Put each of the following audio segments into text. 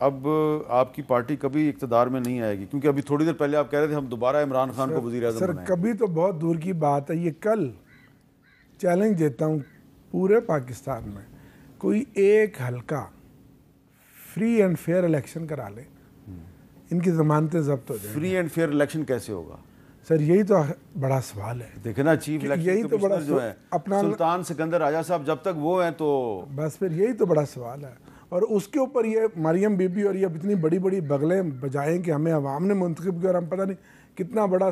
اب آپ کی پارٹی کبھی اقتدار میں نہیں آئے گی؟ کیونکہ ابھی تھوڑی دیر پہلے آپ کہہ رہے تھے ہم دوبارہ عمران خان کو وزیر اعظم سر بنائیں۔ کبھی تو بہت دور کی بات ہے، یہ کل چیلنج دیتا ہوں پورے پاکستان میں کوئی ایک حلقہ فری اینڈ فیئر الیکشن کرا لے، ان کی ضمانتیں ضبط ہو جائیں۔ فری اینڈ فیئر الیکشن کیسے ہوگا؟ سر یہی تو بڑا سوال ہے۔ دیکھیں نا، چیف یہی الیکشن تو بڑا کمشنر جو ہے اپنا سلطان سکندر راجہ صاحب، جب تک وہ ہیں تو بس پھر یہی تو بڑا سوال ہے۔ اور اس کے اوپر یہ مریم بی بی اور یہ اتنی بڑی بڑی بغلیں بجائیں کہ ہمیں عوام نے منتخب کیا اور ہم پتہ نہیں کتنا بڑا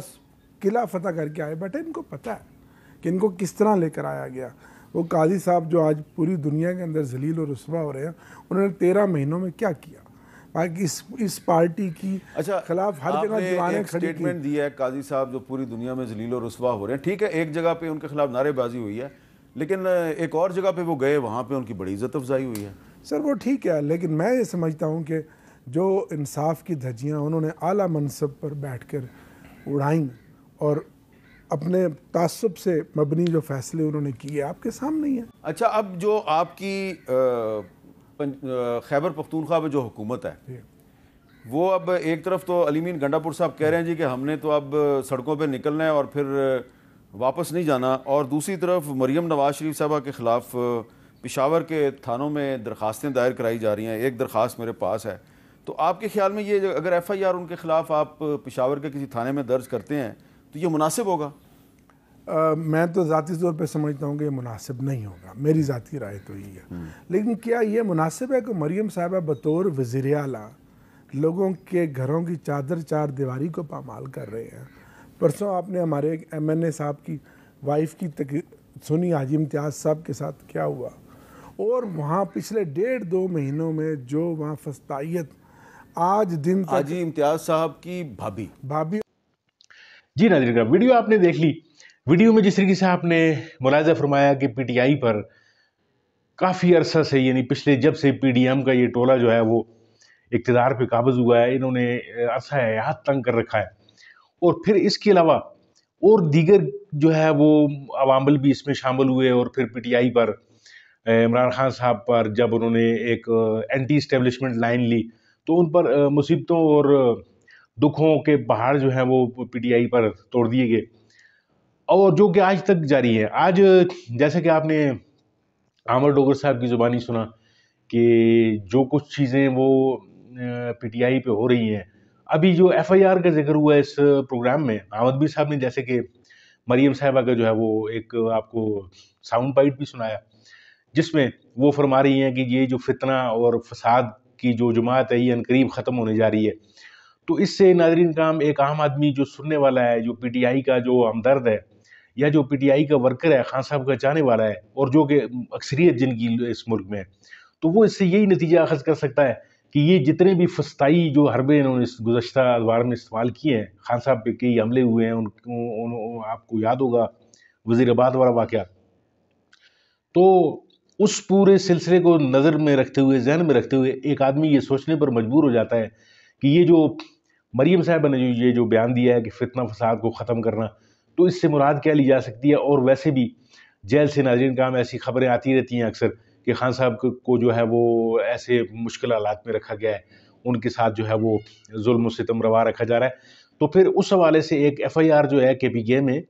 قلعہ فتح کر کے آئے، بیٹا ان کو پتہ ہے کہ ان کو کس طرح لے کر آیا گیا۔ وہ قاضی صاحب جو آج پوری دنیا کے اندر ذلیل اور رسوا ہو رہے ہیں، انہوں نے 13 مہینوں میں کیا کیا؟ باقی اس پارٹی کی خلاف ہر جگہ دیوانیں کھڑی کی۔ اسٹیٹمنٹ دیا ہے قاضی صاحب جو پوری دنیا میں ذلیل و رسوا ہو رہے ہیں، ٹھیک ہے ایک جگہ پہ ان کے خلاف نعرے بازی ہوئی ہے، لیکن ایک اور جگہ پہ وہ گئے، وہاں پہ ان کی بڑی عزت افزائی ہوئی ہے۔ سر وہ ٹھیک ہے، لیکن میں یہ سمجھتا ہوں کہ جو انصاف کی دھجیاں انہوں نے اعلیٰ منصب پر بیٹھ کر اڑائیں اور اپنے تعصب سے مبنی جو فیصلے انہوں نے کیے آپ کے سامنے ہی ہیں۔ اچھا، اب جو آپ کی خیبر پختونخوا میں جو حکومت ہے، وہ اب ایک طرف تو علی مین گنڈا پور صاحب کہہ رہے ہیں جی کہ ہم نے تو اب سڑکوں پہ نکلنا ہے اور پھر واپس نہیں جانا، اور دوسری طرف مریم نواز شریف صاحبہ کے خلاف پشاور کے تھانوں میں درخواستیں دائر کرائی جا رہی ہیں۔ ایک درخواست میرے پاس ہے، تو آپ کے خیال میں یہ اگر ایف آئی آر ان کے خلاف آپ پشاور کے کسی تھانے میں درج کرتے ہیں تو یہ مناسب ہوگا؟ میں تو ذاتی طور پہ سمجھتا ہوں کہ یہ مناسب نہیں ہوگا، میری ذاتی رائے تو یہ ہے۔ لیکن کیا یہ مناسب ہے کہ مریم صاحبہ بطور وزیر اعلیٰ لوگوں کے گھروں کی چار دیواری کو پامال کر رہے ہیں؟ پرسوں آپ نے ہمارے ایک ایم این اے صاحب کی وائف کی سنی حاجی امتیاز صاحب کے ساتھ کیا ہوا، اور وہاں پچھلے 1.5-2 مہینوں میں جو وہاں فسطائیت آج دن تک حاجی امتیاز صاحب کی بھابھی۔ جی ناظرین کا ویڈیو آپ نے دیکھ لی۔ ویڈیو میں جس طریقے سے آپ نے ملاحظہ فرمایا کہ پی ٹی آئی پر کافی عرصہ سے، یعنی پچھلے جب سے پی ڈی ایم کا یہ ٹولہ جو ہے وہ اقتدار پہ قابض ہوا ہے، انہوں نے عرصہ حیات تنگ کر رکھا ہے، اور پھر اس کے علاوہ اور دیگر جو ہے وہ عوامل بھی اس میں شامل ہوئے، اور پھر پی ٹی آئی پر عمران خان صاحب پر جب انہوں نے ایک اینٹی اسٹیبلشمنٹ لائن لی تو ان پر مصیبتوں اور دکھوں کے پہاڑ جو ہیں وہ پی ٹی آئی پر توڑ دیے گئے، اور جو کہ آج تک جاری ہے۔ آج جیسے کہ آپ نے عامر ڈوگر صاحب کی زبانی سنا کہ جو کچھ چیزیں وہ پی ٹی آئی پہ ہو رہی ہیں، ابھی جو ایف آئی آر کا ذکر ہوا ہے اس پروگرام میں، احمد میر صاحب نے جیسے کہ مریم صاحبہ کا جو ہے وہ ایک آپ کو ساؤنڈ بائٹ بھی سنایا، جس میں وہ فرما رہی ہیں کہ یہ جو فتنہ اور فساد کی جو جماعت ہے یہ عنقریب ختم ہونے جا رہی ہے۔ تو اس سے ناظرین کرام ایک عام آدمی جو سننے والا ہے، جو پی ٹی آئی کا جو ہمدرد ہے یا جو پی ٹی آئی کا ورکر ہے، خان صاحب کا چاہنے والا ہے، اور جو کہ اکثریت جن کی اس ملک میں ہے، تو وہ اس سے یہی نتیجہ اخذ کر سکتا ہے کہ یہ جتنے بھی فسطائی جو حربے انہوں نے اس گزشتہ ادوار میں استعمال کیے ہیں، خان صاحب پہ کئی حملے ہوئے ہیں، آپ کو یاد ہوگا وزیر آباد والا واقعہ، تو اس پورے سلسلے کو نظر میں رکھتے ہوئے، ذہن میں رکھتے ہوئے ایک آدمی یہ سوچنے پر مجبور ہو جاتا ہے کہ یہ جو مریم صاحبہ نے یہ جو بیان دیا ہے کہ فتنہ فساد کو ختم کرنا، تو اس سے مراد کیا لی جا سکتی ہے؟ اور ویسے بھی جیل سے ناظرین کرام ایسی خبریں آتی رہتی ہیں اکثر کہ خان صاحب کو جو ہے وہ ایسے مشکل حالات میں رکھا گیا ہے، ان کے ساتھ جو ہے وہ ظلم و ستم روا رکھا جا رہا ہے۔ تو پھر اس حوالے سے ایک ایف آئی آر جو ہے کے پی کے میں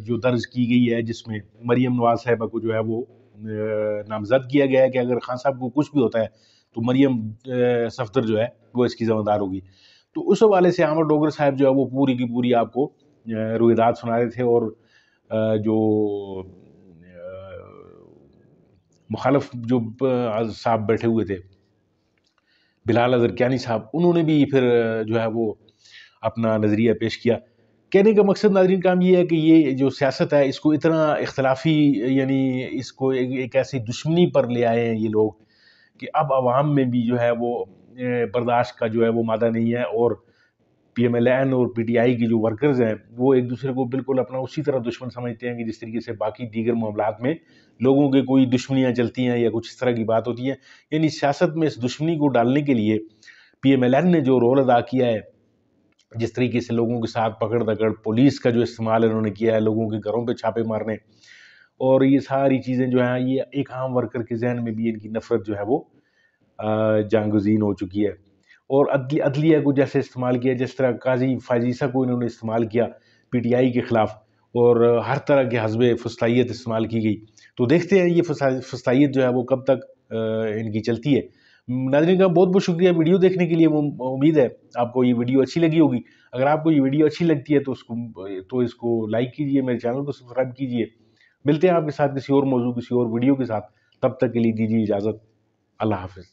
جو درج کی گئی ہے، جس میں مریم نواز صاحبہ کو جو ہے وہ نامزد کیا گیا ہے کہ اگر خان صاحب کو کچھ بھی ہوتا ہے تو مریم صفدر جو ہے وہ اس کی ذمہ دار ہوگی۔ تو اس حوالے سے عامر ڈوگر صاحب جو ہے وہ پوری کی پوری آپ کو روایات سنا رہے تھے، اور جو مخالف جو صاحب بیٹھے ہوئے تھے بلال اظہر کیانی صاحب، انہوں نے بھی پھر جو ہے وہ اپنا نظریہ پیش کیا۔ کہنے کا مقصد ناظرین کام یہ ہے کہ یہ جو سیاست ہے اس کو اتنا اختلافی، یعنی اس کو ایک ایسی دشمنی پر لے آئے ہیں یہ لوگ کہ اب عوام میں بھی جو ہے وہ برداشت کا جو ہے وہ مادہ نہیں ہے، اور پی ایم ایل این اور پی ٹی آئی کی جو ورکرز ہیں وہ ایک دوسرے کو بالکل اپنا اسی طرح دشمن سمجھتے ہیں کہ جس طریقے سے باقی دیگر معاملات میں لوگوں کے کوئی دشمنیاں چلتی ہیں یا کچھ اس طرح کی بات ہوتی ہے۔ یعنی سیاست میں اس دشمنی کو ڈالنے کے لیے پی ایم ایل این نے جو رول ادا کیا ہے، جس طریقے سے لوگوں کے ساتھ پکڑ دکڑ، پولیس کا جو استعمال انہوں نے کیا ہے، لوگوں کے گھروں پہ چھاپے مارنے، اور یہ ساری چیزیں جو ہیں یہ ایک عام ورکر کے ذہن میں بھی ان کی نفرت جو ہے وہ جانگزین ہو چکی ہے، اور عدلیہ کو جیسے استعمال کیا، جس طرح قاضی فائزیسا کو انہوں نے استعمال کیا پی ٹی آئی کے خلاف، اور ہر طرح کے حزب فسطائیت استعمال کی گئی. تو دیکھتے ہیں یہ فسطائیت جو ہے وہ کب تک ان کی چلتی ہے. ناظرین کا بہت بہت شکریہ ویڈیو دیکھنے کے لیے. امید ہے آپ کو یہ ویڈیو اچھی لگی ہوگی. اگر آپ کو یہ ویڈیو اچھی لگتی ہے تو اس کو لائک کیجئے، میرے چینل کو سبسکرائب کیجئے. ملتے ہیں آپ کے ساتھ کسی اور موضوع، کسی اور ویڈیو کے ساتھ. تب تک کے لیے دیجیے اجازت. اللہ حافظ.